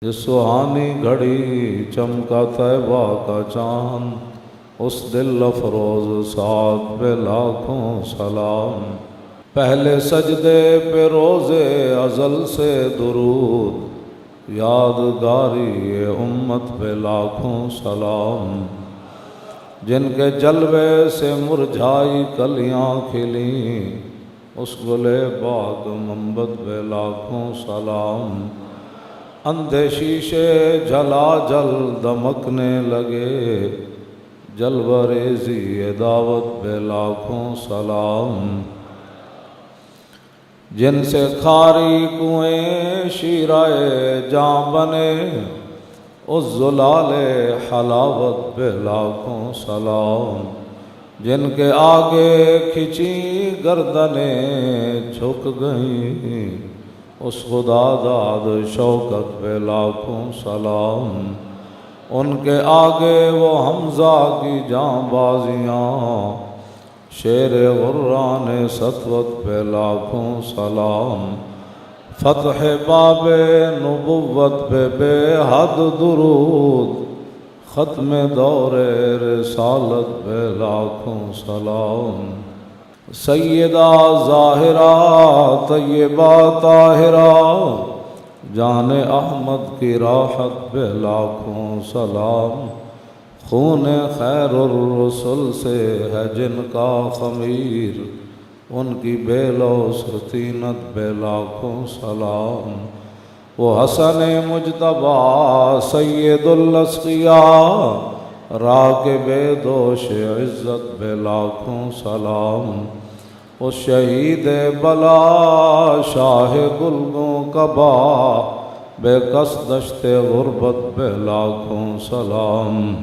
جس سہانی گھڑی چمکا طیبہ کا چاند، اس دل افروز ساتھ پہ لاکھوں سلام۔ پہلے سجدے پہ روز ازل سے درود، یادگاری امت پہ لاکھوں سلام۔ جن کے جلوے سے مرجھائی کلیاں کھلیں، اس گلے باغ منبت پہ لاکھوں سلام۔ اندھے شیشے جھلا جل دمکنے لگے، جلوہ ریزی دعوت پہ لاکھوں سلام۔ جن سے کھاری کنویں شیرائے جاں بنے، اس زلال حلاوت پہ لاکھوں سلام۔ جن کے آگے کھچی گردنیں جھک گئیں، اس خدا داد شوکت پہ لاکھوں سلام۔ ان کے آگے وہ حمزہ کی جاں بازیاں، شیر غران سطوت پہ لاکھوں سلام۔ فتح باب نبوت پہ بے حد درود، ختم دور رسالت پہ لاکھوں سلام۔ سیدہ ظاہرہ طیبہ طاہرہ، جان احمد کی راحت پہ لاکھوں سلام۔ خون خیر الرسل سے ہے جن کا خمیر، ان کی بے لوث طینت پہ لاکھوں سلام۔ وہ حسن مجتبیٰ سید الاسقیاء، راکب دوش عزت پہ لاکھوں سلام۔ اس شہید بلا شاہ گلگوں کبا، بے کس دشت غربت پہ لاکھوں سلام۔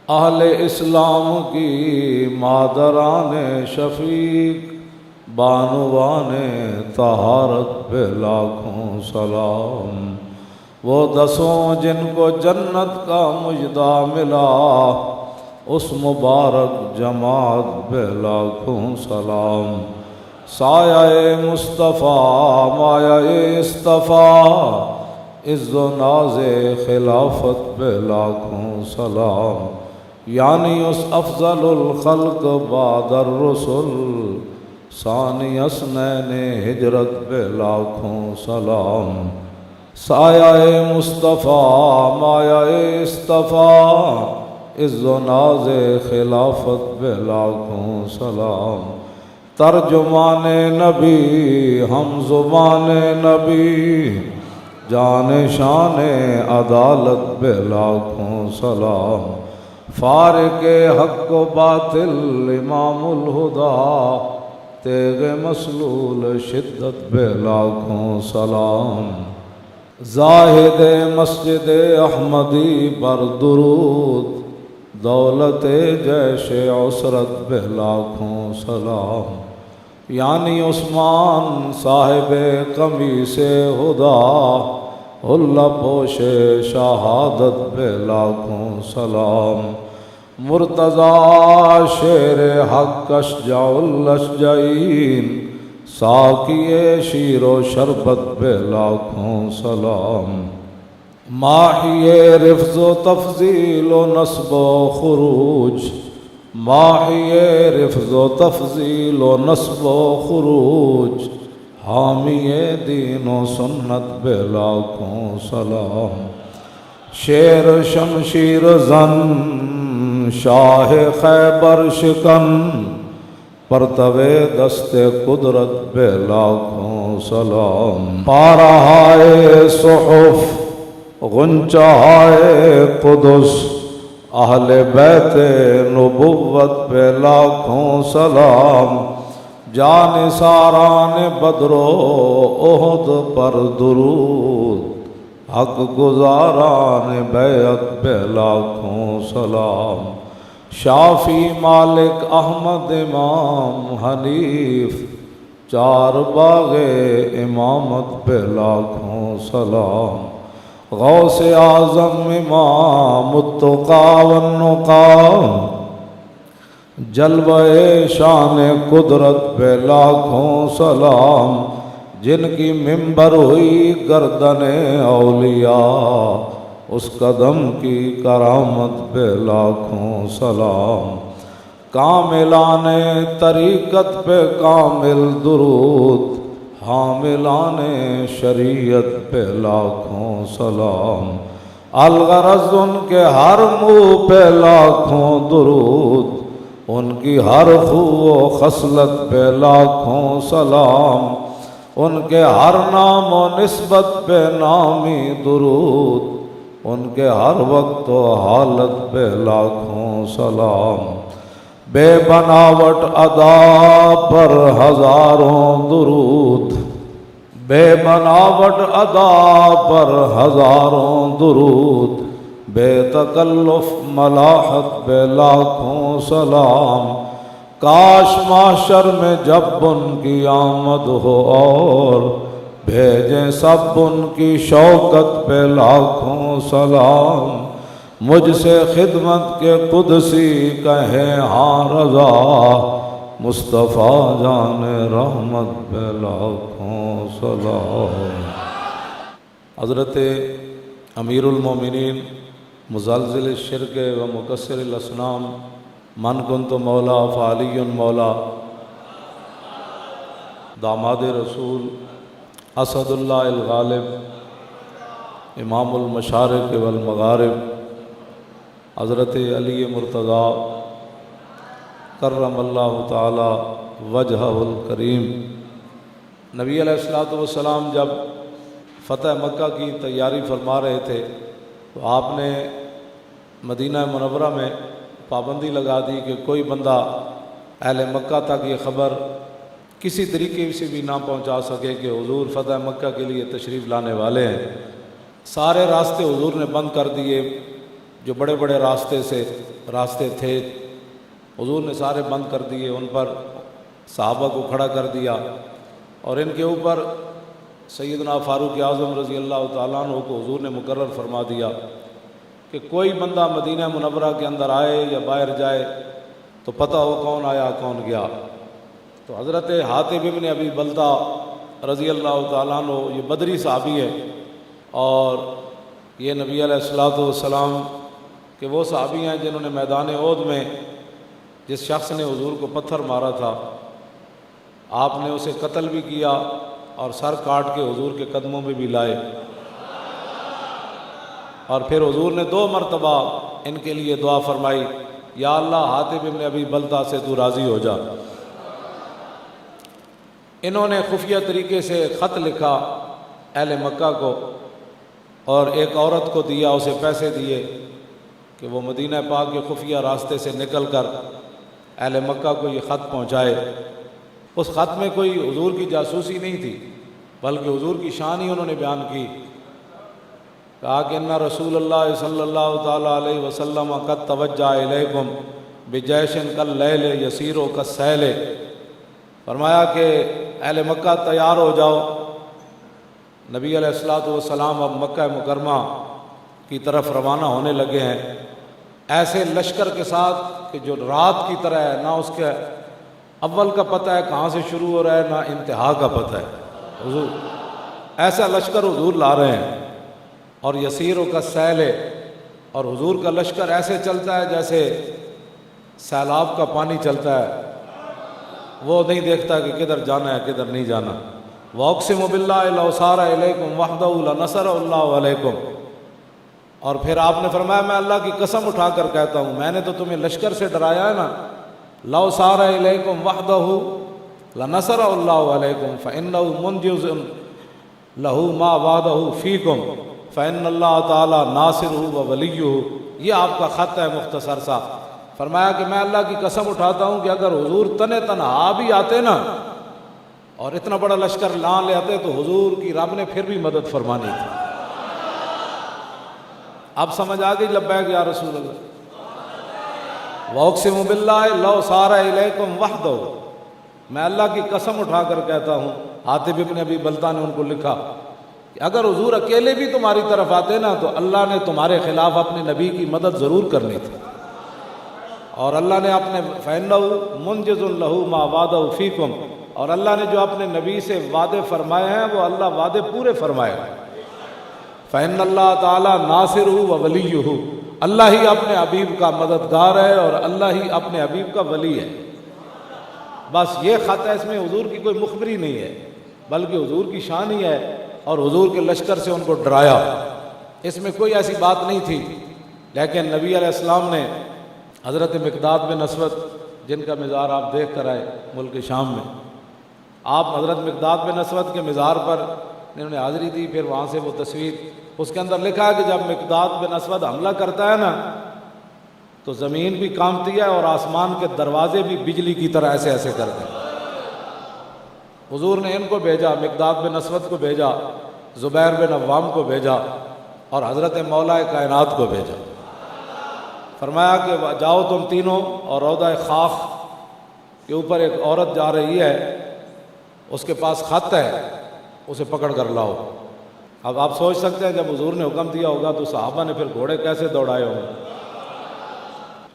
اہل اسلام کی مادران شفیق، بانوان طہارت پہ لاکھوں سلام۔ وہ دسوں جن کو جنت کا مژدہ ملا، اس مبارک جماعت پہ لاکھوں سلام۔ سایہ مصطفیٰ مایہ اصطفیٰ، عز و ناز خلافت پہ لاکھوں سلام۔ یعنی اس افضل الخلق بعد الرسل، ثانی اثنین ہجرت پہ لاکھوں سلام۔ سایہ مصطفیٰ مایہ اصطفیٰ، عز و ناز خلافت پہ لاکھوں سلام۔ ترجمان نبی ہم زبان نبی، جان شان عدالت پہ لاکھوں سلام۔ فارق حق و باطل امام الہدیٰ، تیغ مسلول شدت پہ لاکھوں سلام۔ زاہد مسجد احمدی پر درود، دولت جیش عسرت پہ لاکھوں سلام۔ یعنی عثمان صاحب قمیص ہدا، حلہ پوش شہادت پہ لاکھوں سلام۔ مرتضیٰ شیر حق اشجع الاشجعین، ساقی شیر و شربت پہ لاکھوں سلام۔ ماحی رفض و تفضیل و نصب و خروج، ماحی رفض و تفضیل و نصب و خروج، حامی دین و سنت پہ لاکھوں سلام۔ شیر شمشیر زن شاہ خیبر شکن، پرتوے دست قدرت پہ لاکھوں سلام۔ پارہائے صحف غنچہائے قدس، اہل بیت نبوت پہ لاکھوں سلام۔ جان ساران بدر و احد پر درود، حق گزاران بیعت پہ لاکھوں سلام۔ شافی مالک احمد امام حنیف، چار باغ امامت پہ لاکھوں سلام۔ غوث اعظم امام التقیٰ والنقیٰ، جلوہ شان قدرت پہ لاکھوں سلام۔ جن کی منبر ہوئی گردن اولیاء، اس قدم کی کرامت پہ لاکھوں سلام۔ کاملان طریقت پہ کامل درود، حاملان شریعت پہ لاکھوں سلام۔ الغرض ان کے ہر منہ پہ لاکھوں درود، ان کی ہر خو و خصلت پہ لاکھوں سلام۔ ان کے ہر نام و نسبت پہ نامی درود، ان کے ہر وقت و حالت پہ لاکھوں سلام۔ بے بناوٹ ادا پر ہزاروں درود، بے بناوٹ ادا پر ہزاروں درود، بے تکلف ملاحت پہ لاکھوں سلام۔ کاش محشر میں جب ان کی آمد ہو اور بھیجیں سب ان کی شوکت پہ لاکھوں سلام۔ مجھ سے خدمت کے قدسی کہیں ہاں رضا، مصطفیٰ جان رحمت پہ لاکھوں سلام۔ حضرت امیر المومنین مزلزل الشرک و مکسر الاسنام من کنت مولا فعلی مولا، داماد رسول اسد اللہ الغالب، امام المشارق والمغارب، حضرت علی مرتضیٰ کرم اللہ تعالی وجہہ الکریم۔ نبی علیہ الصلوۃ والسلام جب فتح مکہ کی تیاری فرما رہے تھے تو آپ نے مدینہ منورہ میں پابندی لگا دی کہ کوئی بندہ اہل مکہ تک یہ خبر کسی طریقے سے بھی نہ پہنچا سکے کہ حضور فتح مکہ کے لیے تشریف لانے والے ہیں۔ سارے راستے حضور نے بند کر دیے، جو بڑے بڑے راستے تھے حضور نے سارے بند کر دیے، ان پر صحابہ کو کھڑا کر دیا اور ان کے اوپر سیدنا فاروق اعظم رضی اللہ تعالیٰ عنہ کو حضور نے مقرر فرما دیا کہ کوئی بندہ مدینہ منورہ کے اندر آئے یا باہر جائے تو پتہ ہو کون آیا کون گیا۔ تو حضرت حاتب ابن ابی بلتہ رضی اللہ تعالیٰ عنہ یہ بدری صحابی ہے، اور یہ نبی علیہ الصلوۃ والسلام کہ وہ صحابی ہیں جنہوں نے میدان احد میں جس شخص نے حضور کو پتھر مارا تھا آپ نے اسے قتل بھی کیا اور سر کاٹ کے حضور کے قدموں میں بھی لائے، اور پھر حضور نے 2 مرتبہ ان کے لیے دعا فرمائی، یا اللہ حاتب ابن ابی بلتہ سے تو راضی ہو جا۔ انہوں نے خفیہ طریقے سے خط لکھا اہل مکہ کو اور ایک عورت کو دیا، اسے پیسے دیے کہ وہ مدینہ پاک کے خفیہ راستے سے نکل کر اہل مکہ کو یہ خط پہنچائے۔ اس خط میں کوئی حضور کی جاسوسی نہیں تھی، بلکہ حضور کی شان ہی انہوں نے بیان کی، کہا کہ ان رسول اللہ صلی اللہ تعالیٰ علیہ وسلم قد توجہ الیکم بجیش کاللیل یسیر کالسیل، فرمایا کہ اہل مکہ تیار ہو جاؤ، نبی علیہ الصلوۃ والسلام اب مکہ مکرمہ کی طرف روانہ ہونے لگے ہیں، ایسے لشکر کے ساتھ کہ جو رات کی طرح ہے، نہ اس کے اول کا پتہ ہے کہاں سے شروع ہو رہا ہے، نہ انتہا کا پتہ ہے۔ حضور ایسا لشکر حضور لا رہے ہیں، اور یسیر کا سیل ہے، اور حضور کا لشکر ایسے چلتا ہے جیسے سیلاب کا پانی چلتا ہے، وہ نہیں دیکھتا کہ کدھر جانا ہے کدھر نہیں جانا۔ وَأُقْسِمُ بِاللَّهِ لَوْ سَارَ إِلَيْكُمْ وَحْدَهُ لَنَصَرَهُ اللَّهُ عَلَيْكُمْ، اور پھر آپ نے فرمایا میں اللہ کی قسم اٹھا کر کہتا ہوں، میں نے تو تمہیں لشکر سے ڈرایا ہے نا، لَوْ سَارَ إِلَيْكُمْ وَحْدَهُ لَنَصَرَهُ اللَّهُ عَلَيْكُمْ فَإِنَّهُ مُنْجِزٌ لَهُ مَا وَعَدَهُ فِيكُمْ فَإِنَّ اللَّهَ تَعَالَى نَاصِرُهُ وَوَلِيُّهُ۔ یہ آپ کا خط ہے مختصر سا، فرمایا کہ میں اللہ کی قسم اٹھاتا ہوں کہ اگر حضور تنہا بھی آتے نا اور اتنا بڑا لشکر لے آتے تو حضور کی رب نے پھر بھی مدد فرمانی تھی۔ اب سمجھ آ گئی لبیک یا رسول اللہ۔ وَأُقْسِمُ بِاللَّهِ لَوْ سَارَ إِلَيْكُمْ وَحْدَهُ، میں اللہ کی قسم اٹھا کر کہتا ہوں، حاتب ابن ابی بلتہ نے ان کو لکھا کہ اگر حضور اکیلے بھی تمہاری طرف آتے نا تو اللہ نے تمہارے خلاف اپنے نبی کی مدد ضرور کرنی تھی، اور اللہ نے اپنے فَإِنَّهُ مُنْجِزٌ لَهُ مَا وَعَدَهُ فِيكُمْ، اور اللہ نے جو اپنے نبی سے وعدے فرمائے ہیں وہ اللہ وعدے پورے فرمائے ہیں۔ فإن اللہ تعالیٰ ناصرہ و ولیہ، اللہ ہی اپنے حبیب کا مددگار ہے اور اللہ ہی اپنے حبیب کا ولی ہے۔ بس یہ خط ہے، اس میں حضور کی کوئی مخبری نہیں ہے، بلکہ حضور کی شان ہی ہے، اور حضور کے لشکر سے ان کو ڈرایا، اس میں کوئی ایسی بات نہیں تھی۔ لیکن نبی علیہ السلام نے حضرت مقداد بن اسود، جن کا مزار آپ دیکھ کر آئے ملک شام میں، آپ حضرت مقداد بن اسود کے مزار پر انہوں نے حاضری دی، پھر وہاں سے وہ تصویر، اس کے اندر لکھا ہے کہ جب مقداد بن اسود حملہ کرتا ہے نا تو زمین بھی کانپتی ہے اور آسمان کے دروازے بھی بجلی کی طرح ایسے ایسے کرتے ہیں۔ حضور نے ان کو بھیجا، مقداد بن اسود کو بھیجا، زبیر بن عوام کو بھیجا اور حضرت مولا کائنات کو بھیجا۔ فرمایا کہ جاؤ تم تینوں، اور روضہ خاخ کے اوپر ایک عورت جا رہی ہے، اس کے پاس خط ہے، اسے پکڑ کر لاؤ۔ اب آپ سوچ سکتے ہیں جب حضور نے حکم دیا ہوگا تو صحابہ نے پھر گھوڑے کیسے دوڑائے ہوں گے۔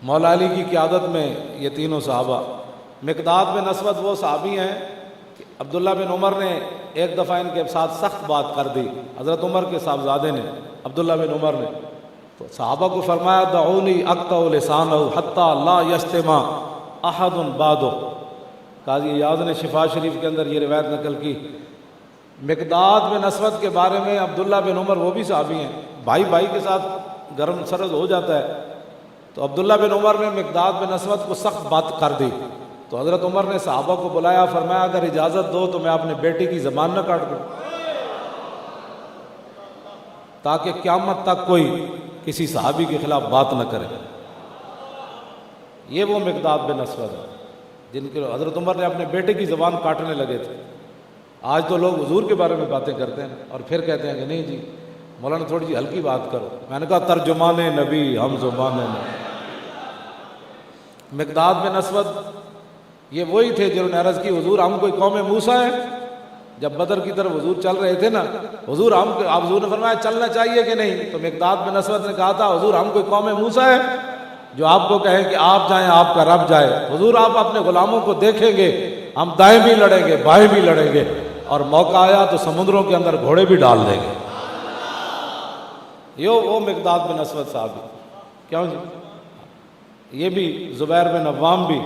مولا علی کی قیادت میں یہ تینوں صحابہ، مقداد بن اسود وہ صحابی ہیں کہ عبداللہ بن عمر نے ایک دفعہ ان کے ساتھ سخت بات کر دی، حضرت عمر کے صاحبزادے نے، عبداللہ بن عمر نے، تو صحابہ کو فرمایا دعونی اقطع لسانہ حتی لا یجتمع احد بعدہ۔ قاضی ایاز نے شفا شریف کے اندر یہ روایت نقل کی۔ مقداد بن اسود کے بارے میں عبداللہ بن عمر وہ بھی صحابی ہیں، بھائی بھائی کے ساتھ گرم سرد ہو جاتا ہے، تو عبداللہ بن عمر نے مقداد بن اسود کو سخت بات کر دی، تو حضرت عمر نے صحابہ کو بلایا، فرمایا اگر اجازت دو تو میں اپنے بیٹے کی زبان نہ کاٹ دوں، تاکہ قیامت تک کوئی کسی صحابی کے خلاف بات نہ کرے۔ یہ وہ مقداد بن اسود ہے جن کے حضرت عمر نے اپنے بیٹے کی زبان کاٹنے لگے تھے۔ آج تو لوگ حضور کے بارے میں باتیں کرتے ہیں اور پھر کہتے ہیں کہ نہیں جی مولانا تھوڑی سی ہلکی بات کرو۔ میں نے کہا ترجمان نبی ہم زبان نبی۔ مقداد بن اسود یہ وہی تھے جنہوں نے عرض کی حضور ہم کوئی قوم موسیٰ ہے۔ جب بدر کی طرف حضور چل رہے تھے نا، حضور نے فرمایا چلنا چاہیے کہ نہیں، تو مقداد بن اسود نے کہا تھا حضور ہم کوئی قوم موسیٰ ہے جو آپ کو کہیں کہ آپ جائیں آپ کا رب جائے۔ حضور آپ اپنے غلاموں کو دیکھیں گے، ہم دائیں بھی لڑیں گے بائیں بھی لڑیں گے، اور موقع آیا تو سمندروں کے اندر گھوڑے بھی ڈال دیں گے۔ وہ مقداد بن اسود صاحب، کیوں جی؟ یہ بھی زبیر بن عوام بھی،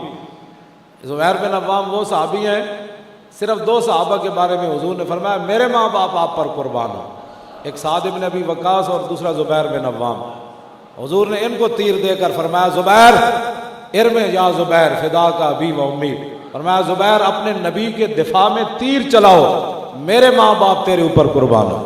زبیر بن عوام وہ صحابی ہیں، صرف دو صحابہ کے بارے میں حضور نے فرمایا میرے ماں باپ آپ پر قربان ہو، ایک سعد بن ابی وقاص اور دوسرا زبیر بن عوام۔ حضور نے ان کو تیر دے کر فرمایا زبیر ارم یا زبیر فدا کا ابی و امی، فرمایا زبیر اپنے نبی کے دفاع میں تیر چلاؤ، میرے ماں باپ تیرے اوپر قربان ہو۔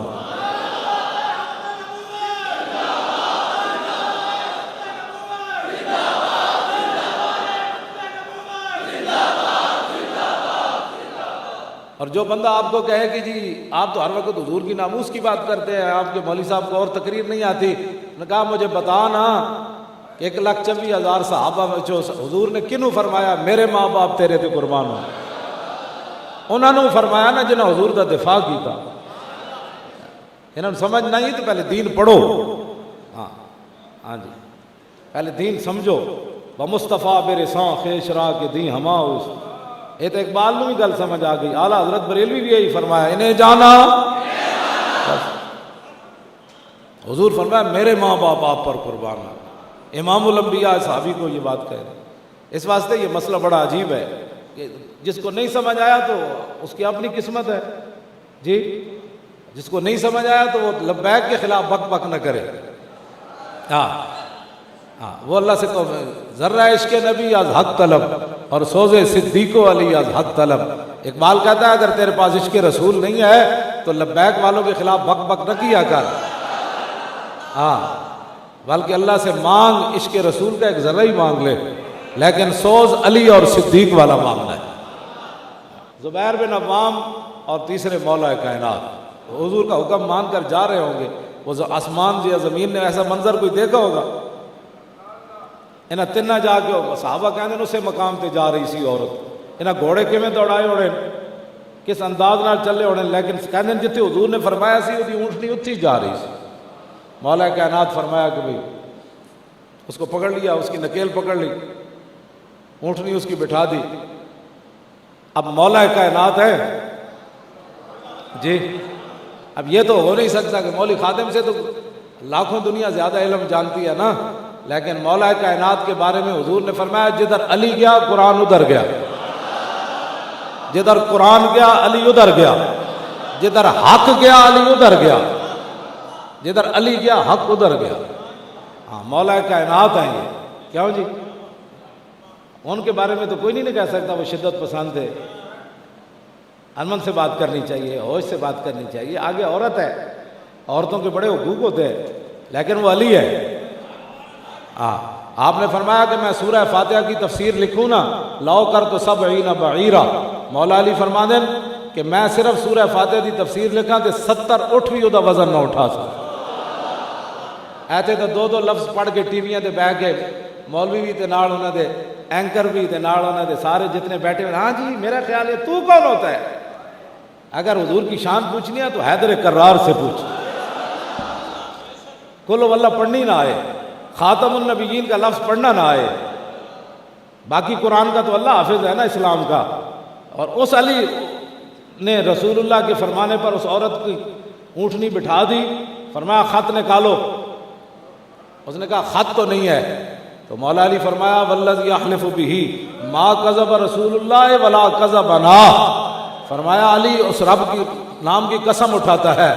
اور جو بندہ آپ کو کہے کہ جی آپ تو ہر وقت حضور کی ناموس کی بات کرتے ہیں، آپ کے مولوی صاحب کو اور تقریر نہیں آتی، نے کہا مجھے بتا نا 1,24,000 صحابہ میں جو حضور نے کنوں فرمایا میرے ماں باپ تیرے تے قربان ہو، انہوں نے فرمایا نا جنہوں حضور کا دفاع کیتا۔ انہوں نے سمجھ نہیں تو پہلے دین پڑھو، ہاں جی پہلے دین سمجھو۔ بمصطفیٰ برساں خیش راہ کے دین ہما اس، یہ تو اقبال میں بھی گل سمجھ آ گئی۔ اعلیٰ حضرت بریلوی بھی یہی فرمایا انہیں جانا، حضور فرمایا میرے ماں باپ آپ پر قربان ہیں۔ امام الانبیاء صحابی کو یہ بات کہہ رہے ہیں۔ اس واسطے یہ مسئلہ بڑا عجیب ہے کہ جس کو نہیں سمجھ آیا تو اس کی اپنی قسمت ہے جی، جس کو نہیں سمجھ آیا تو وہ لبیک کے خلاف بک بک نہ کرے۔ وہ اللہ سے تو ذرہ عشق نبی از حق طلب اور سوز صدیق و علی از حق طلب۔ اقبال کہتا ہے اگر تیرے پاس عشق رسول نہیں ہے تو لبیک والوں کے خلاف بک بک نہ کیا کر، بلکہ اللہ سے مانگ، عشق رسول کا ایک ذرہ ہی مانگ لے، لیکن سوز علی اور صدیق والا مانگنا ہے۔ زبیر بن عوام اور تیسرے مولا کائنات حضور کا حکم مان کر جا رہے ہوں گے، وہ آسمان یا زمین نے ایسا منظر کوئی دیکھا ہوگا؟ انہیں تنہ جا کے صحابہ کہنے اسے مقام تے جا رہی سی عورت، انہیں گھوڑے کیویں دوڑائے ہوڑے، کس انداز نال چلے ہوڑے، لیکن کہنے جتنے حضور نے فرمایا سی وہ اونٹنی اتھی جا رہی سی۔ مولا کائنات فرمایا کہ بھئی اس کو پکڑ لیا، اس کی نکیل پکڑ لی، اونٹنی اس کی بٹھا دی، اب مولا کائنات ہے جی، اب یہ تو ہو نہیں سکتا کہ مولوی خادم سے تو لاکھوں دنیا زیادہ علم جانتی ہے نا، لیکن مولا کائنات کے بارے میں حضور نے فرمایا جدھر علی گیا قرآن ادھر گیا، جدھر قرآن گیا علی ادھر گیا، جدھر حق گیا علی ادھر گیا، جدھر علی گیا حق ادھر گیا۔ ہاں مولا کائنات ہیں یہ، کیوں جی؟ ان کے بارے میں تو کوئی نہیں کہہ سکتا وہ شدت پسند ہے۔ امن سے بات کرنی چاہیے، ہوش سے بات کرنی چاہیے۔ آگے عورت ہے، عورتوں کے بڑے حقوق ہوتے ہیں، لیکن وہ علی ہے۔ آپ نے فرمایا کہ میں سورہ فاتحہ کی تفسیر لکھوں نا، لو کر تو 70 بعیرا، مولا علی فرما دیں کہ میں صرف سورہ فاتحہ کی تفسیر لکھا تو 70 اٹھ بھی وہ وزن نہ اٹھا سکتا۔ ایسے تو دو لفظ پڑھ کے ٹی ویاں تے بیٹھ کے مولوی بھی تے نال انہاں دے، اینکر بھی تے نال انہاں دے، سارے جتنے بیٹھے ہوئے، ہاں جی میرا خیال ہے تو کون ہوتا ہے؟ اگر حضور کی شان پوچھنی ہے تو حیدر کرار سے پوچھ، کل واللہ پڑھنی نہ آئے، خاتم النبیین کا لفظ پڑھنا نہ آئے، باقی قرآن کا تو اللہ حافظ ہے نا اسلام کا۔ اور اس علی نے رسول اللہ کے فرمانے پر اس عورت کی اونٹنی بٹھا دی، فرمایا خط نکالو۔ اس نے کہا خط تو نہیں ہے، تو مولا علی فرمایا والذی احلف بہ ما کذب رسول اللہ ولا کذبنا، فرمایا علی اس رب کی نام کی قسم اٹھاتا ہے،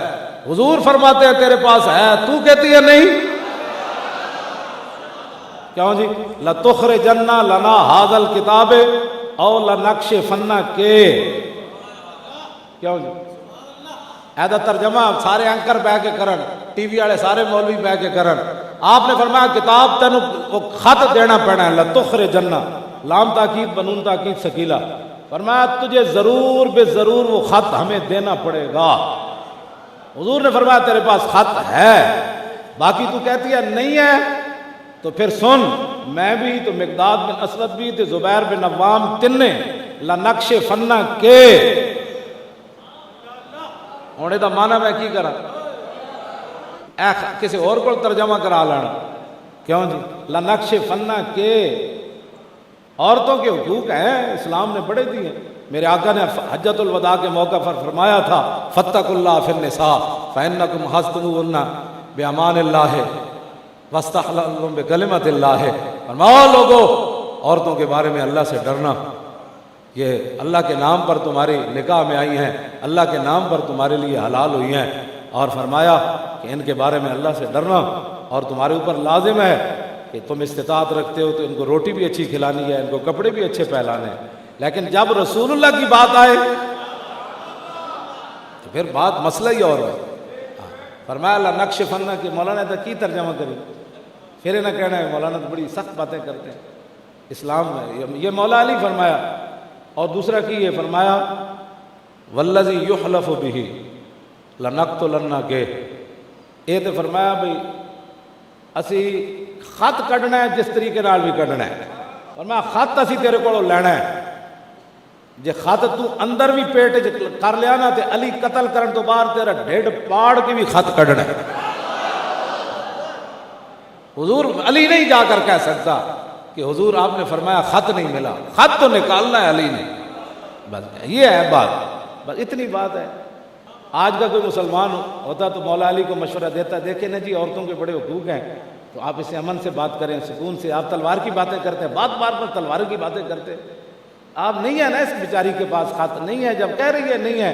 حضور فرماتے ہیں تیرے پاس ہے، تو کہتی ہے نہیں۔ کیوں جی؟ لَتُخْرِجَنَّ لَنَا هَذَا الْكِتَابِ او لَنَكْشِفَنَّ کے، کیوں جی؟ ایدہ ترجمہ سارے اینکر بہ کے کرن، ٹی وی والے سارے مولوی بہ کے کرن۔ آپ نے فرمایا کتاب تینوں وہ خط دینا پڑنا ہے، لَتُخْرِجَنَّ، لام تاکید بنون تاکید ثقیلہ، فرمایا تجھے ضرور بے ضرور وہ خط ہمیں دینا پڑے گا۔ حضور نے فرمایا تیرے پاس خط ہے، باقی تو کہتی ہے نہیں ہے، تو پھر سن، میں بھی تو مقداد بن اسود بھی تو زبیر بن عوام تنے لَنَكْشِفَنَّ کے، ہونے دا معنی میں کی کرا کسی اور کو ترجمہ کرا لینا، کیوں جی؟ لَنَكْشِفَنَّ کے، عورتوں کے حقوق ہیں، اسلام نے بڑے دیے۔ میرے آقا نے حجۃ الوداع کے موقع پر فرمایا تھا فَاتَّقُوا اللَّهَ فِي النِّسَاءِ فَإِنَّكُمْ حَاسْبُوهُنَّ بِأَمَانِ اللَّهِ وَاسْتَحْلَلْتُمْ بِكَلِمَةِ اللَّهِ، فرماؤ لوگو عورتوں کے بارے میں اللہ سے ڈرنا، یہ اللہ کے نام پر تمہاری نکاح میں آئی ہیں، اللہ کے نام پر تمہارے لیے حلال ہوئی ہیں، اور فرمایا کہ ان کے بارے میں اللہ سے ڈرنا، اور تمہارے اوپر لازم ہے کہ تم استطاعت رکھتے ہو تو ان کو روٹی بھی اچھی کھلانی ہے، ان کو کپڑے بھی اچھے پہلانے ہیں، لیکن جب رسول اللہ کی بات آئے تو پھر بات مسئلہ ہی اور ہے۔ فرمایا لَنَكْشِفَنَّ کہ مولانا نے کی ترجمہ کری، پھر نہ کہنا ہے مولانا تو بڑی سخت باتیں کرتے ہیں اسلام میں، یہ مولا علی فرمایا۔ اور دوسرا کی یہ فرمایا والذی یحلف بہ لنقتلن کے، یہ تو فرمایا بھئی اسی خط کڈنا ہے جس طریقے نال بھی کڈنا ہے، فرمایا خط اسی تیرے کو لینا ہے، جے خط تو اندر بھی پیٹ کر لیا نا تے علی قتل کرن تو بعد تیرا ڈھڈ پاڑ کے بھی خط کڈنا ہے۔ حضور علی نہیں جا کر کہہ سکتا کہ حضور آپ نے فرمایا خط نہیں ملا، خط تو نکالنا ہے علی نے، بس یہ ہے بات، بس اتنی بات ہے۔ آج کا کوئی مسلمان ہوتا تو مولا علی کو مشورہ دیتا، دیکھیں نا جی عورتوں کے بڑے حقوق ہیں تو آپ اسے امن سے بات کریں، سکون سے، آپ تلوار کی باتیں کرتے ہیں، بات بار پر تلوار کی باتیں کرتے ہیں، آپ نہیں ہے نا اس بیچاری کے پاس خط نہیں ہے، جب کہہ رہی ہے نہیں ہے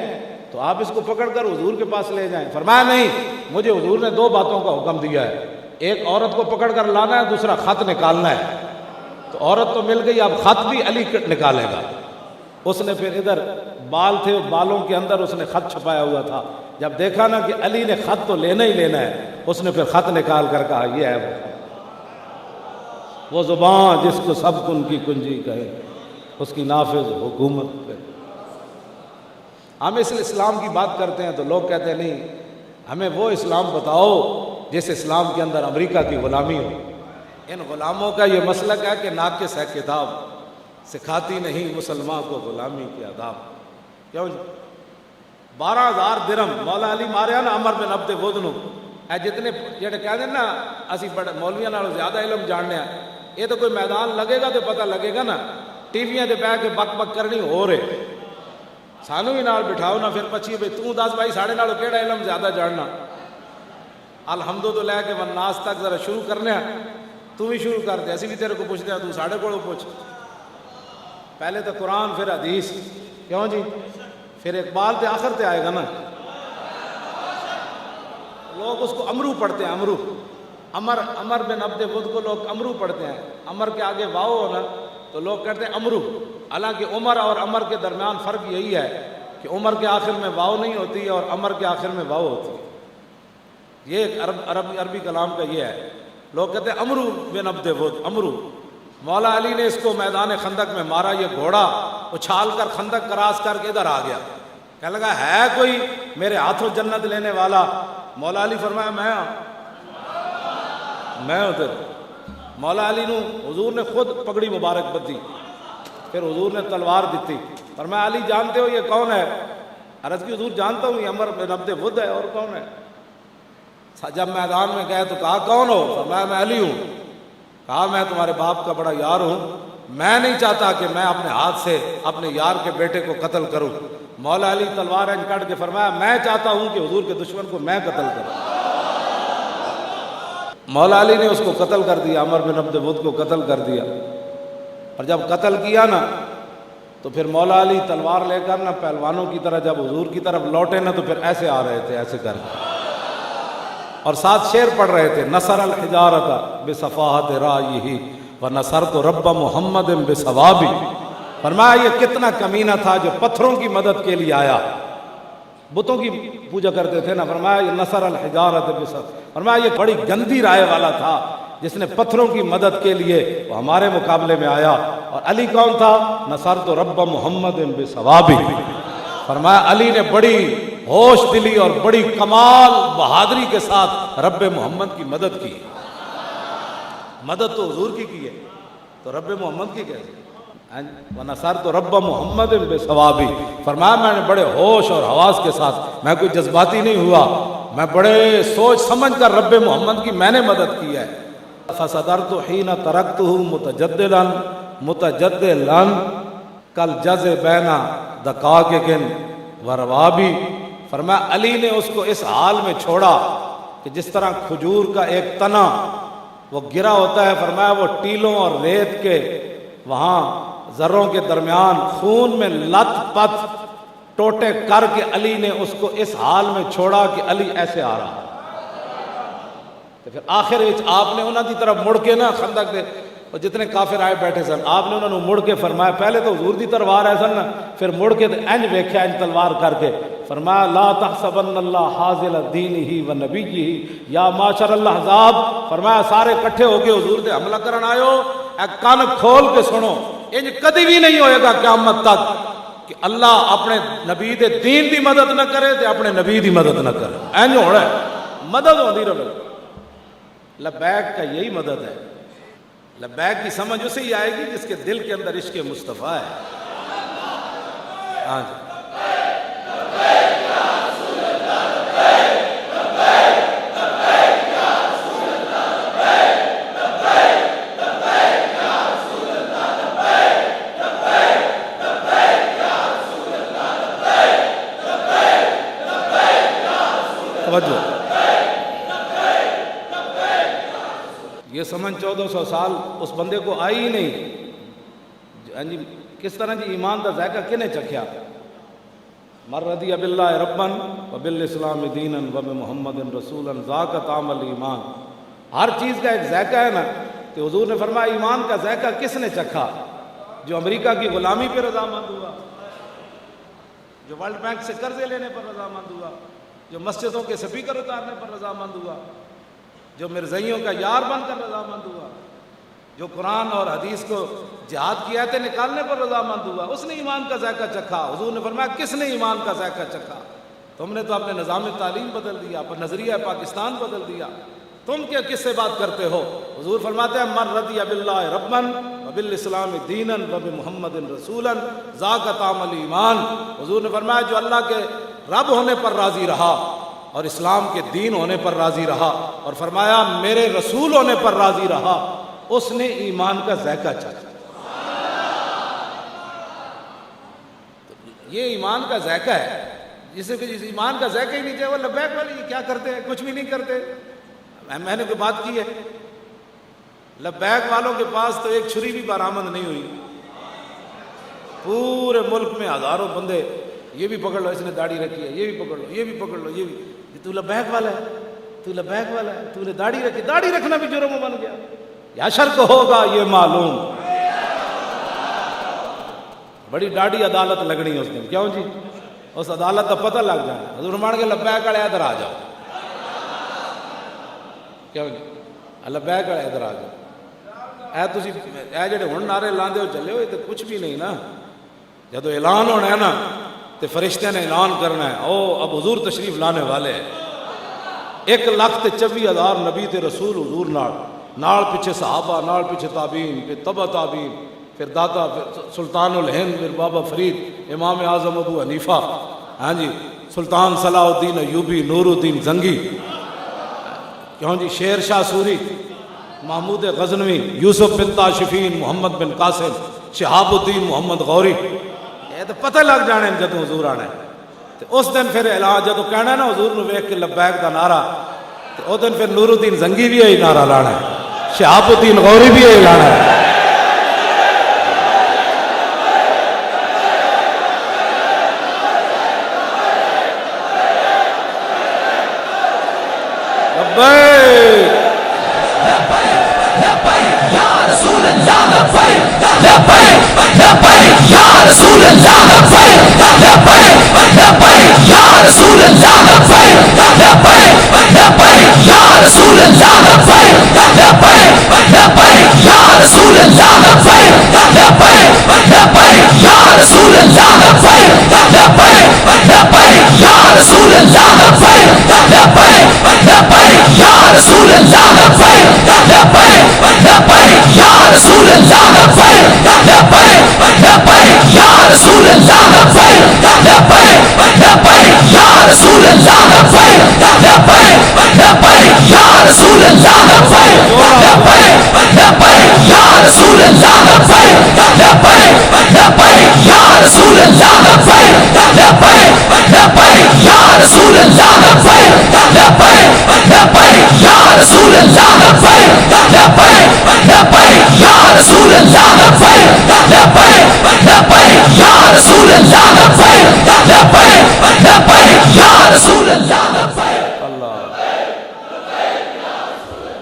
تو آپ اس کو پکڑ کر حضور کے پاس لے جائیں۔ فرمایا نہیں، مجھے حضور نے 2 باتوں کا حکم دیا ہے، ایک عورت کو پکڑ کر لانا ہے، دوسرا خط نکالنا ہے۔ تو عورت تو مل گئی، اب خط بھی علی نکالے گا۔ اس نے پھر ادھر بال تھے، بالوں کے اندر اس نے خط چھپایا ہوا تھا، جب دیکھا نا کہ علی نے خط تو لینا ہی لینا ہے، اس نے پھر خط نکال کر کہا یہ ہے وہ زبان جس کو سب کن کی کنجی کہے، اس کی نافذ حکومت پہ۔ ہم اس اسلام کی بات کرتے ہیں تو لوگ کہتے ہیں نہیں، ہمیں وہ اسلام بتاؤ جس اسلام کے اندر امریکہ کی غلامی ہو۔ ان غلاموں کا یہ مسلک ہے کہ ناقص ہے کتاب، سکھاتی نہیں مسلمان کو غلامی کے آداب۔ کیوں 12,000 درہم مولا علی ماریا نا عمر بن عبد ودنو، اے جتنے جڑے کہتے ہیں نا اسی بڑے مولویاں نالوں زیادہ علم جاننے ہیں، یہ تو کوئی میدان لگے گا تو پتہ لگے گا نا، ٹی ویاں دے بیٹھ کے بک بک کرنی ہو رہے سانو بھی نال بٹھاؤ نہ پھر پچھی بھائی تو دس بھائی ساڑھے نالوں کیڑا علم زیادہ جاننا الحمد تو لے کے والناس تک ذرا شروع کرنے تو بھی شروع کر دے، اسی بھی تیرے کو پوچھتے ہیں تو ساڑھے کو پوچھ، پہلے تو قرآن پھر حدیث، کیوں جی؟ پھر اقبال تے آخر تے آئے گا نا۔ لوگ اس کو امرو پڑھتے ہیں، امرو، امر بن عبد بدھ کو لوگ امرو پڑھتے ہیں، امر کے آگے واو ہونا تو لوگ کہتے ہیں امرو، حالانکہ عمر اور امر کے درمیان فرق یہی ہے کہ عمر کے آخر میں واو نہیں ہوتی ہے اور امر کے آخر میں واو ہوتی ہے، یہ ایک عربی کلام کا یہ ہے۔ لوگ کہتے ہیں امرو بن عبد بدھ، امرو۔ مولا علی نے اس کو میدان خندق میں مارا، یہ گھوڑا اچھال کر خندق کراس کر کے ادھر آ گیا، کہنے لگا ہے کوئی میرے ہاتھوں جنت لینے والا؟ مولا علی فرمایا میں ہوں تیرے۔ مولا علی نو حضور نے خود پگڑی مبارک بدی، پھر حضور نے تلوار دیتی، فرمایا علی جانتے ہو یہ کون ہے؟ عرض کی حضور جانتا ہوں یہ عمر بن عبد بدھ ہے، اور کون ہے؟ جب میدان میں گئے تو کہا کون ہو؟ فرمایا میں علی ہوں۔ کہا میں تمہارے باپ کا بڑا یار ہوں، میں نہیں چاہتا کہ میں اپنے ہاتھ سے اپنے یار کے بیٹے کو قتل کروں۔ مولا علی تلوار کاٹ کے فرمایا میں چاہتا ہوں کہ حضور کے دشمن کو میں قتل کروں۔ مولا علی نے اس کو قتل کر دیا، عمر بن عبد بدھ کو قتل کر دیا، اور جب قتل کیا نا تو پھر مولا علی تلوار لے کر نا پہلوانوں کی طرح جب حضور کی طرف لوٹے نا تو پھر ایسے آ رہے تھے، ایسے کر کے، اور ساتھ شعر پڑھ رہے تھے، نصر الحجارۃ بصفاحۃ رائہ ونصرت رب محمد بثوابی۔ فرمایا یہ کتنا کمینہ تھا جو پتھروں کی مدد کے لیے آیا، بتوں کی پوجا کرتے تھے نا، فرمایا یہ نصر الحجارۃ فرمایا یہ بڑی گندی رائے والا تھا جس نے پتھروں کی مدد کے لیے وہ ہمارے مقابلے میں آیا۔ اور علی کون تھا؟ نصرت رب محمد بثوابی۔ فرمایا علی نے بڑی ہوش دلی اور بڑی کمال بہادری کے ساتھ رب محمد کی مدد کی۔ مدد تو حضور کی ہے تو رب محمد کی کیسے؟ وَنَصَرْتُ رَبَّ مُحَمَّدٍ بِثَوَابِهِ۔ فرمایا میں نے بڑے ہوش اور حواس کے ساتھ، میں کوئی جذباتی نہیں ہوا، میں بڑے سوچ سمجھ کر رب محمد کی میں نے مدد کی ہے۔ فَصَدَرْتُ حِينَ تَرَكْتُهُ مُتَجَدِّلًا كَالْجَزِ بَيْنَ دَقَائِقٍ وَرَوَابِ۔ فرمایا علی نے اس کو اس حال میں چھوڑا کہ جس طرح کھجور کا ایک تنا وہ گرا ہوتا ہے، فرمایا وہ ٹیلوں اور ریت کے وہاں ذروں کے درمیان خون میں لت پت ٹوٹے کر کے علی نے اس کو اس حال میں چھوڑا کہ علی ایسے آ رہا۔ تو پھر آخر آپ نے انہوں کی طرف مڑ کے نا خندق دے اور جتنے کافر آئے بیٹھے سن، آپ نے انہوں نے مڑ کے فرمایا، پہلے تو حضور دی تلوار ہے سن نا، پھر مڑ کے انج ویکھیا انج تلوار کر کے فرمایا لا تحسبن اللہ حاضل دینہ و نبیہ یا معاشر الاحزاب۔ فرمایا سارے کٹھے ہو کے حضور دے حملہ کرن آئے ہو، اے کان کھول کے سنو، انج کدی بھی نہیں ہوئے گا قیامت تک کہ اللہ اپنے نبی دے دین دی مدد نہ کرے تے اپنے نبی دی مدد نہ کرے، انج ہونا ہے، مدد ہوندی رہے۔ لبیک کا یہی مدد ہے۔ لبیک کی سمجھ اسے ہی آئے گی جس کے دل کے اندر عشق مصطفیٰ ہے۔ ہاں جی، توجہ، یہ سمجھ 1400 سال اس بندے کو آئی ہی نہیں۔ کس طرح جی ایمان کا ذائقہ کنے چکھیا؟ من رضی باللہ ربًا وبالاسلام دینا وبمحمد رسولا ذاق طعم الایمان۔ ہر چیز کا ایک ذائقہ ہے نا، تو حضور نے فرمایا ایمان کا ذائقہ کس نے چکھا؟ جو امریکہ کی غلامی پہ رضامند ہوا، جو ورلڈ بینک سے قرضے لینے پر رضامند ہوا، جو مسجدوں کے سپیکر اتارنے پر رضامند ہوا، جو مرزائیوں کا یار بن کر رضامند ہوا، جو قرآن اور حدیث کو جہاد کی آیتیں نکالنے پر رضامند ہوا، اس نے ایمان کا ذائقہ چکھا۔ حضور نے فرمایا کس نے ایمان کا ذائقہ چکھا؟ تم نے تو اپنے نظام تعلیم بدل دیا، اپنا نظریہ پاکستان بدل دیا، تم کیا کس سے بات کرتے ہو؟ حضور فرماتے ہیں من رضی باللہ ربًا وبالاسلام دینا وبمحمد رسولا ذاق طعم الایمان۔ حضور نے فرمایا جو اللہ کے رب ہونے پر راضی رہا اور اسلام کے دین ہونے پر راضی رہا اور فرمایا میرے رسول ہونے پر راضی رہا، اس نے ایمان کا ذائقہ چکھا۔ یہ ایمان کا ذائقہ ہے. جسے کہ جس ایمان کا ذائقہ ہی نہیں چاہے وہ لبیک والے یہ کیا کرتے ہیں؟ کچھ بھی نہیں کرتے. میں نے کوئی بات کی ہے؟ لبیک والوں کے پاس تو ایک چھری بھی برآمد نہیں ہوئی. پورے ملک میں ہزاروں بندے، یہ بھی پکڑ لو اس نے داڑھی رکھی ہے، یہ بھی پکڑ لو، یہ بھی پکڑ لو، یہ بھی، تو لبیک والا ہے، تو لبیک والا ہے، تو نے داڑھی رکھی. داڑھی رکھنا بھی جرم بن گیا. یا شرک ہوگا یہ معلوم. بڑی ڈاڑھی عدالت لگنی ہے اس دن. کیوں جی؟ اس عدالت کا پتہ لگ جانا. حضور مان کے لبیک والے ادھر آ جاؤ. کیوں جی؟ لبیک والے ادھر آ جاؤ. اے تسی اے جڑے ہن نعرے لاندے ہو چلے ہو، یہ تو کچھ بھی نہیں نا. جدو اعلان ہونا ہے نا تو فرشتے نے اعلان کرنا ہے، او اب حضور تشریف لانے والے ہیں. 1,24,000 نبی تے رسول حضور نال پیچھے صحابہ، نال پیچھے تابعین، پھر تبع تابعین، پھر داتا، پھر سلطان الہند، پھر بابا فرید، امام اعظم ابو حنیفہ، ہاں جی، سلطان صلاح الدین ایوبی، نور الدین زنگی، کیوں جی، شیر شاہ سوری، محمود غزنوی، یوسف بن تاشفین، محمد بن قاسم، شہاب الدین محمد غوری. یہ تو پتہ لگ جانے جدو حضور آنا ہے. تو اس دن پھر اعلان جدو کہنا ہے نا حضور نو ویکھ کے لبیک دا نعرہ، تو اس دن پھر نور الدین زنگی بھی یہی نعرہ لانا ہے، شہاب الدین غوری بھی یہی لانا ہے.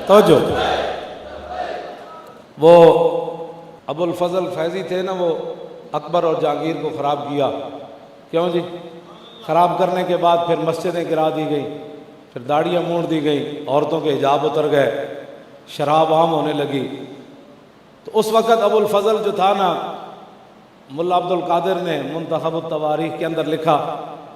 توجہ، وہ ابو الفضل فیضی تھے نا، وہ اکبر اور جہانگیر کو خراب کیا. کیوں جی؟ خراب کرنے کے بعد پھر مسجدیں گرا دی گئی، پھر داڑیاں موڑ دی گئی، عورتوں کے حجاب اتر گئے، شراب عام ہونے لگی. تو اس وقت ابو الفضل جو تھا نا، ملا عبد القادر نے منتخب التواریخ کے اندر لکھا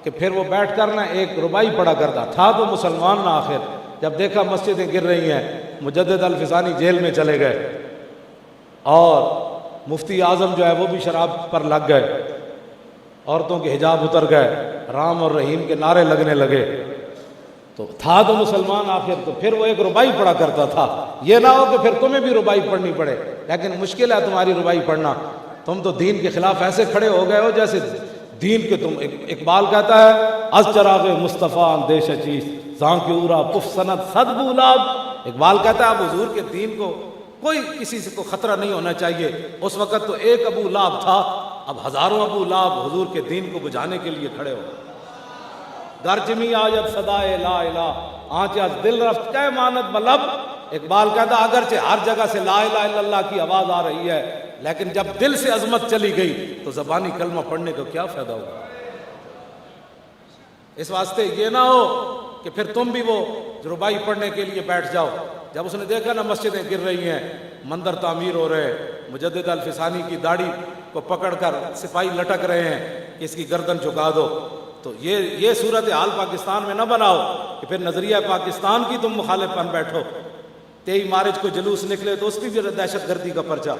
کہ پھر وہ بیٹھ کر نا ایک ربائی پڑھا کرتا تھا. تو مسلمان نہ آخر جب دیکھا مسجدیں گر رہی ہیں، مجدد الفسانی جیل میں چلے گئے اور مفتی اعظم جو ہے وہ بھی شراب پر لگ گئے، عورتوں کے حجاب اتر گئے، رام اور رحیم کے نعرے لگنے لگے. تو تھا تو مسلمان آخر، تو پھر وہ ایک ربائی پڑھا کرتا تھا. یہ نہ ہو کہ پھر تمہیں بھی ربائی پڑھنی پڑے، لیکن مشکل ہے تمہاری ربائی پڑھنا. تم تو دین کے خلاف ایسے کھڑے ہو گئے ہو جیسے دین کے تم. اقبال کہتا ہے از چراغ مصطفیٰ اندیش چیز زاں کی اورا پف سند صد بولاب. اقبال کہتا ہے اب حضور کے دین کو کوئی کسی سے کو خطرہ نہیں ہونا چاہیے. اس وقت تو ایک ابو لہب تھا، اب ہزاروں ابو لہب حضور کے دین کو بجھانے کے لیے کھڑے ہو. گرجمی آیت صدائے لا الہ آنچ از دل رفت کہ مانت بلب. اقبال کہتا اگرچہ ہر جگہ سے لا الہ الا اللہ کی آواز آ رہی ہے، لیکن جب دل سے عظمت چلی گئی تو زبانی کلمہ پڑھنے کا کیا فائدہ ہوگا. اس واسطے یہ نہ ہو کہ پھر تم بھی وہ ربائی پڑھنے کے لیے بیٹھ جاؤ. جب اس نے دیکھا نا مسجدیں گر رہی ہیں، مندر تعمیر ہو رہے، مجدد الفسانی کی داڑھی کو پکڑ کر سپاہی لٹک رہے ہیں کہ اس کی گردن جھکا دو، تو یہ صورتحال پاکستان میں نہ بناؤ کہ پھر نظریہ پاکستان کی تم مخالف بن بیٹھو. 23 مارچ کو جلوس نکلے تو اس کی بھی دہشت گردی کا پرچہ.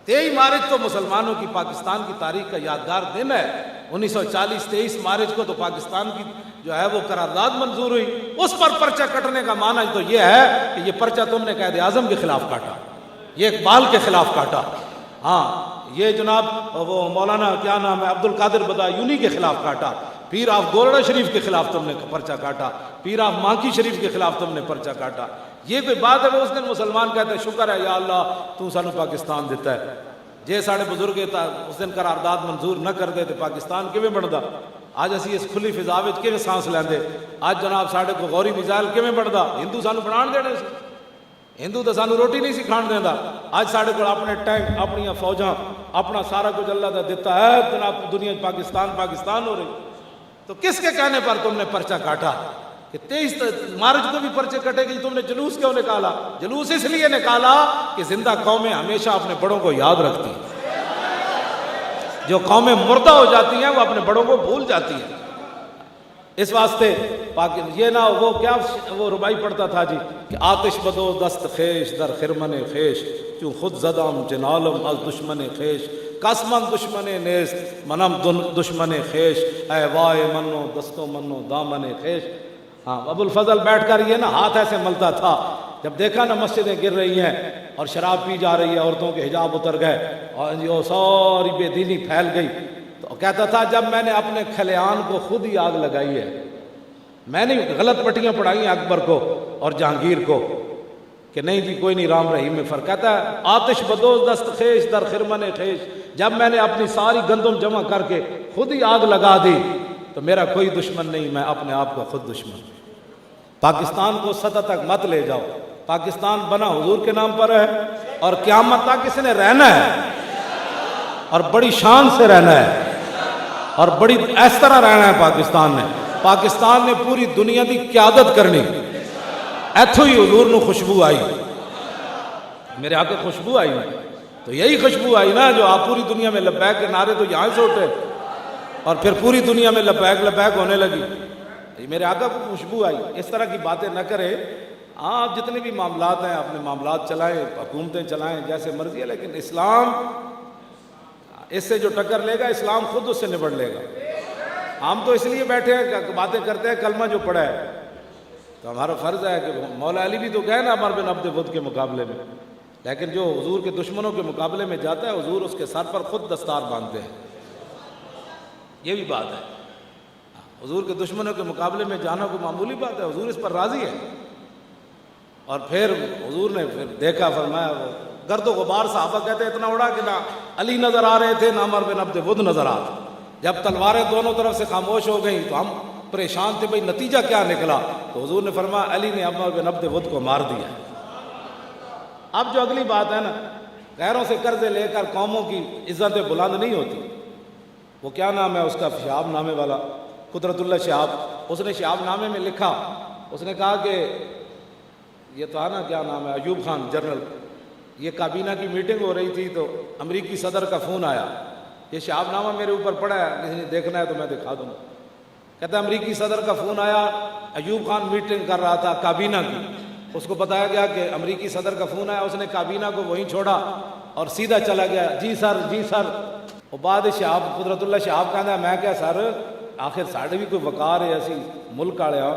23 مارچ تو مسلمانوں کی پاکستان کی تاریخ کا یادگار دن ہے. 1940 23 مارچ کو تو پاکستان کی جو ہے وہ قرارداد منظور ہوئی. اس پر پرچہ کٹنے کا معنی تو یہ ہے کہ یہ پرچہ تم نے قائد اعظم کے خلاف کاٹا، یہ اقبال کے خلاف کاٹا. ہاں یہ جناب وہ مولانا کیا نام ہے عبد القادر بدایونی کے خلاف کاٹا، پیر آف گولڑا شریف کے خلاف تم نے پرچہ کاٹا، پیر آف مانکی شریف کے خلاف تم نے پرچہ کاٹا، یہ کوئی بات ہے؟ وہ اس دن مسلمان کہتے ہیں شکر ہے یا اللہ تو سانو پاکستان دیتا ہے، جے ساڑے بزرگ اس دن قرارداد منظور نہ کر دے تو پاکستان کیویں بندا؟ آج اسی اس کھلی فضا وچ کیویں سانس لیندے؟ آج جناب ساڑے کو غوری میزائل کیویں بندا؟ ہندو سانو بنان دینے سی، ہندو تو سانو روٹی نہیں سی کھان دیندا، آج ساڑے کو اپنے ٹینک، اپنی فوجاں، اپنا سارا کچھ اللہ کا دیتا ہے، جناب دنیا پاکستان پاکستان ہو رہی، تو کس کے کہنے پر تم نے پرچہ کاٹا؟ کہ 23 مارچ کو بھی پرچے کٹے گی، تم نے جلوس کیوں نکالا؟ جلوس اس لیے نکالا کہ زندہ قومیں ہمیشہ اپنے بڑوں کو یاد رکھتی ہیں، جو قومیں مردہ ہو جاتی ہیں وہ اپنے بڑوں کو بھول جاتی ہیں۔ اس واسطے یہ نہ وہ کیا وہ ربائی پڑھتا تھا جی کہ آتش بدو دست خیش در خرمن خیش چوں خود زدم جنالم از دشمن خیش قسمن دشمن نیست منم دشمن خیش اے وائے منو دستو منو دامن خیش۔ ہاں ابو الفضل بیٹھ کر یہ نا ہاتھ ایسے ملتا تھا، جب دیکھا نا مسجدیں گر رہی ہیں اور شراب پی جا رہی ہے، عورتوں کے حجاب اتر گئے اور یہ ساری بے دینی پھیل گئی، تو کہتا تھا جب میں نے اپنے کھلیان کو خود ہی آگ لگائی ہے، میں نے غلط پٹیاں پڑھائی ہیں اکبر کو اور جہانگیر کو کہ نہیں جی کوئی نہیں رام رحیم میں فرق۔ کہتا ہے آتش بدوز دست خیش در خرمن خیش، جب میں نے اپنی ساری گندم جمع کر کے خود ہی آگ لگا دی تو میرا کوئی دشمن نہیں، میں اپنے آپ کو خود دشمن۔ پاکستان کو سطح تک مت لے جاؤ، پاکستان بنا حضور کے نام پر ہے اور قیامت تک اس نے رہنا ہے اور بڑی شان سے رہنا ہے اور بڑی اس طرح رہنا ہے۔ پاکستان نے پوری دنیا کی قیادت کرنی، ایتھو ہی حضور نو خوشبو آئی، میرے آقا خوشبو آئی نا، تو یہی خوشبو آئی نا جو آپ پوری دنیا میں لبیک کے نعرے تو یہاں سے اٹھے اور پھر پوری دنیا میں لبیک لبیک ہونے لگی، میرے آقا کو خوشبو آئی۔ اس طرح کی باتیں نہ کرے، آپ جتنے بھی معاملات ہیں اپنے معاملات چلائیں، حکومتیں چلائیں جیسے مرضی ہے، لیکن اسلام اس سے جو ٹکر لے گا اسلام خود اس سے نبڑ لے گا۔ ہم تو اس لیے بیٹھے ہیں باتیں کرتے ہیں کلمہ جو پڑھا ہے، تو ہمارا فرض ہے کہ مولا علی بھی تو گئے نا عمر بن عبد ود کے مقابلے میں، لیکن جو حضور کے دشمنوں کے مقابلے میں جاتا ہے حضور اس کے سر پر خود دستار باندھتے ہیں، یہ بھی بات ہے۔ حضور کے دشمنوں کے مقابلے میں جانا کوئی معمولی بات ہے، حضور اس پر راضی ہے۔ اور پھر حضور نے پھر دیکھا، فرمایا وہ گرد و غبار صحابہ کہتے ہیں اتنا اڑا کہ نہ علی نظر آ رہے تھے نہ عمر بن عبد ود نظر آ رہے، جب تلواریں دونوں طرف سے خاموش ہو گئیں تو ہم پریشان تھے بھئی نتیجہ کیا نکلا، تو حضور نے فرمایا علی نے عمر بن عبد ود کو مار دیا۔ اب جو اگلی بات ہے نا، غیروں سے قرضے لے کر قوموں کی عزتیں بلند نہیں ہوتی۔ وہ کیا نام ہے اس کا، شہاب نامے والا قدرت اللہ شہاب، اس نے شہاب نامے میں لکھا، اس نے کہا کہ یہ تو ہے نا کیا نام ہے ایوب خان جنرل، یہ کابینہ کی میٹنگ ہو رہی تھی تو امریکی صدر کا فون آیا، یہ شہاب نامہ میرے اوپر پڑا ہے، کسی نے دیکھنا ہے تو میں دکھا دوں گا۔ کہتا ہے امریکی صدر کا فون آیا، ایوب خان میٹنگ کر رہا تھا کابینہ کی، اس کو بتایا گیا کہ امریکی صدر کا فون آیا، اس نے کابینہ کو وہیں چھوڑا اور سیدھا چلا گیا، جی سر جی سر۔ اور بعد شہاب قدرت اللہ شہاب کہتا ہے میں کیا سر آخر ساڑھے بھی کوئی وقار ہے، اسی ملک آڑے ہاں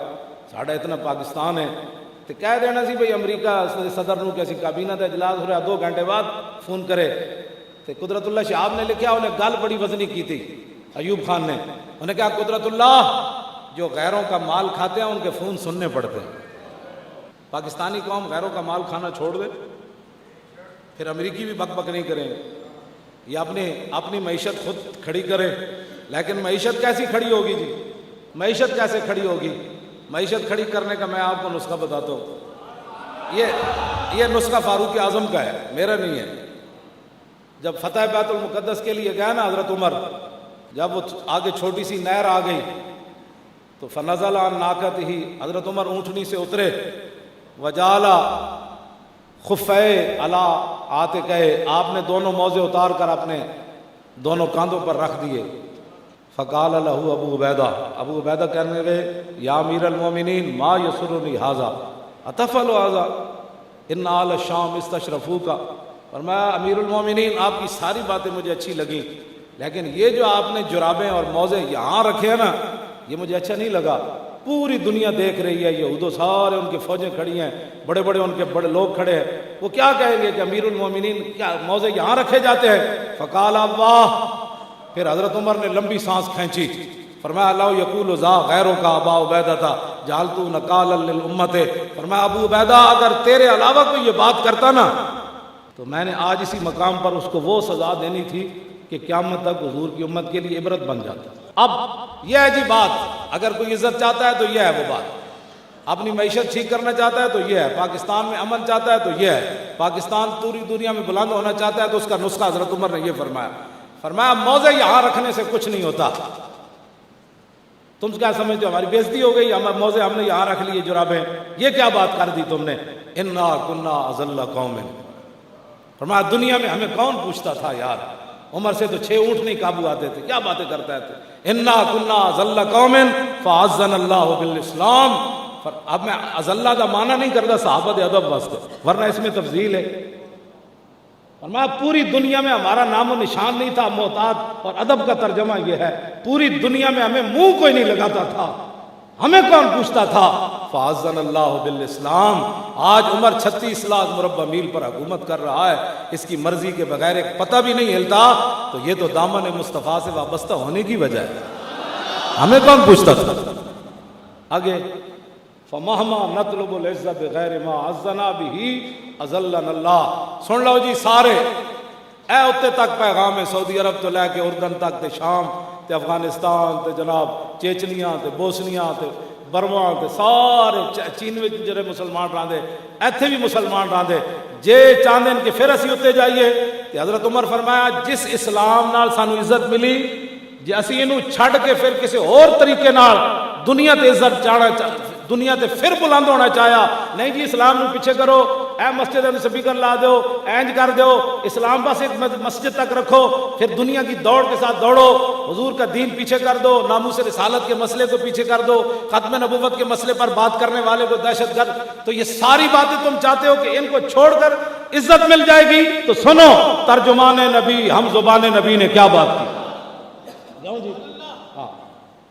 ساڑھا اتنا پاکستان ہے تو کہہ دینا سی بھئی امریکہ صدر نو کہ اسی کابینہ دا اجلاس ہو رہا 2 گھنٹے بعد فون کرے۔ تو قدرت اللہ شہاب نے لکھا، انہیں گل بڑی وزنی کی تھی ایوب خان نے، انہیں کہا قدرت اللہ جو غیروں کا مال کھاتے ہیں ان کے فون سننے پڑتے ہیں، پاکستانی قوم غیروں کا مال کھانا چھوڑ دے، پھر امریکی بھی بک بک نہیں کریں گے، یہ اپنی معیشت خود کھڑی کرے۔ لیکن معیشت کیسی کھڑی ہوگی جی، معیشت کیسے کھڑی ہوگی؟ معیشت کھڑی کرنے کا میں آپ کو نسخہ بتاتا ہوں، یہ نسخہ فاروق اعظم کا ہے، میرا نہیں ہے۔ جب فتح بیت المقدس کے لیے گیا نا حضرت عمر، جب وہ آگے چھوٹی سی نہر آ گئی تو فنزل عن ناقتہ، حضرت عمر اونٹنی سے اترے، وجالا خفے علی عاتقہ، آپ نے دونوں موزے اتار کر اپنے دونوں کاندھوں پر رکھ دیے۔ فقال له ابو عبیدہ کہنے لگے یا امیر المومنین ما یسرنی ھذا اتفعل ھذا ان آل الشام استشرفوک، فرمایا امیر المومنین آپ کی ساری باتیں مجھے اچھی لگیں، لیکن یہ جو آپ نے جرابیں اور موزے یہاں رکھے ہیں نا یہ مجھے اچھا نہیں لگا، پوری دنیا دیکھ رہی ہے، یہود و سارے ان کی فوجیں کھڑی ہیں، بڑے بڑے ان کے بڑے لوگ کھڑے ہیں، وہ کیا کہیں گے کہ امیر المومنین کیا موضع یہاں رکھے جاتے ہیں؟ فقال واہ، پھر حضرت عمر نے لمبی سانس کھینچی، فرمایا اللہ یقول ذا غیروں کا ابا عبیدہ تھا جعلت نکالا للامت، فرمایا ابو عبیدہ اگر تیرے علاوہ کوئی یہ بات کرتا نا تو میں نے آج اسی مقام پر اس کو وہ سزا دینی تھی کہ قیامت تک حضور کی امت کے لیے عبرت بن جاتا۔ اب یہ ہے جی بات، اگر کوئی عزت چاہتا ہے تو یہ ہے وہ بات، اپنی معیشت ٹھیک کرنا چاہتا ہے تو یہ ہے، پاکستان میں امن چاہتا ہے تو یہ ہے، پاکستان پوری دنیا میں بلند ہونا چاہتا ہے تو اس کا نسخہ حضرت عمر نے یہ فرمایا موضع یہاں رکھنے سے کچھ نہیں ہوتا۔ تم کیا سمجھتے ہو ہماری بےزتی ہو گئی، موضع ہم نے یہاں رکھ لیے جرابیں، یہ کیا بات کر دی تم نے؟ انا کنا اذل قوم، فرمایا دنیا میں ہمیں کون پوچھتا تھا یار، عمر سے تو 6 اونٹ نہیں قابو آتے تھے، کیا باتیں کرتا ہے تو انا کنا اذل قوم فاعزنا اللہ بالاسلام۔ اب میں اذلہ کا معنی نہیں کرتا صحابہ ادب واسطے، ورنہ اس میں تفضیل ہے۔ فرمایا پوری دنیا میں ہمارا نام و نشان نہیں تھا، محتاط اور ادب کا ترجمہ یہ ہے پوری دنیا میں ہمیں منہ کوئی نہیں لگاتا تھا، ہمیں کون پوچھتا تھا؟ فاعزن اللہ بالاسلام۔ آج عمر 36 لاکھ مربع میل پر حکومت کر رہا ہے، اس کی مرضی کے بغیر ایک پتہ بھی نہیں ہلتا، تو یہ تو دامن مصطفیٰ سے وابستہ ہونے کی وجہ ہے، ہمیں کون پوچھتا تھا؟ آگے فَمَهْمَا نَطْلُبُ الْعِزَّ بِغَيْرِ مَا عَزَّنَا بِهِ أَذَلَّنَا اللَّهُ۔ سن لو جی سارے، اے اتے تک پیغام ہے، سعودی عرب تو لے کے اردن تک تے شام تے افغانستان تے جناب چیچنیاں تے بوسنیاں تے برما تے سارے چین وچ جڑے مسلمان رہندے، ایتھے بھی مسلمان رہندے، جے چاہندے کہ پھر اسی اتنے جائیے، تے حضرت عمر فرمایا جس اسلام نال سانو عزت ملی، جے اسی اینو چھڈ کے پھر کسی اور طریقے نال دنیا تے عزت دنیا تے پھر بلند ہونا چاہیا، نہیں جی اسلام نو پیچھے کرو، اے مسجد میں سپیکر لا دو، اینج کر دو، اسلام بس ایک مسجد تک رکھو، پھر دنیا کی دوڑ کے ساتھ دوڑو، حضور کا دین پیچھے کر دو، ناموس رسالت کے مسئلے کو پیچھے کر دو، ختم نبوت کے مسئلے پر بات کرنے والے کو دہشت گرد، تو یہ ساری باتیں تم چاہتے ہو کہ ان کو چھوڑ کر عزت مل جائے گی؟ تو سنو ترجمان نبی ہم زبان نبی نے کیا بات کی۔ جاؤ جی، ہاں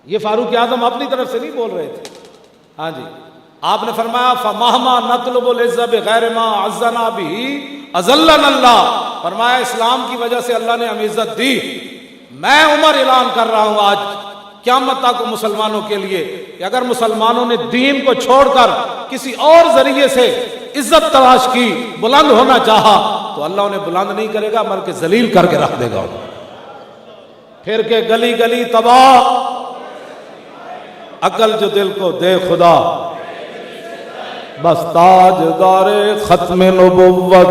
یہ فاروق اعظم اپنی طرف سے نہیں بول رہے تھے، ہاں جی آپ نے فرمایا فَمَهْمَا نَطْلُبُ الْعِزَّ بِغَيْرِ مَا عَزَّنَا بِهِ أَذَلَّنَا اللَّهُ۔ فرمایا اسلام کی وجہ سے اللہ نے ہمیں عزت دی، میں عمر اعلان کر رہا ہوں آج قیامت تک مسلمانوں کے لیے کہ اگر مسلمانوں نے دین کو چھوڑ کر کسی اور ذریعے سے عزت تلاش کی، بلند ہونا چاہا، تو اللہ انہیں بلند نہیں کرے گا بلکہ ذلیل کر کے رکھ دے گا، پھر کے گلی گلی تباہ، عقل جو دل کو دے خدا، بس تاجدار ختم نبوت،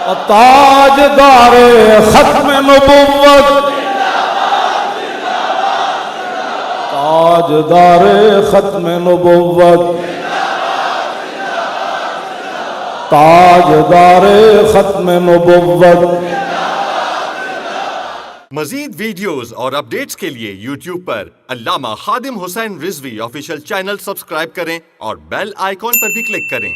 اور تاجدار ختم نبوت، تاجدار ختم نبوت، تاجدار ختم نبوت۔ مزید ویڈیوز اور اپڈیٹس کے لیے یوٹیوب پر علامہ Khadim Hussain Rizvi official channel subscribe کریں اور بیل آئیکن پر بھی کلک کریں۔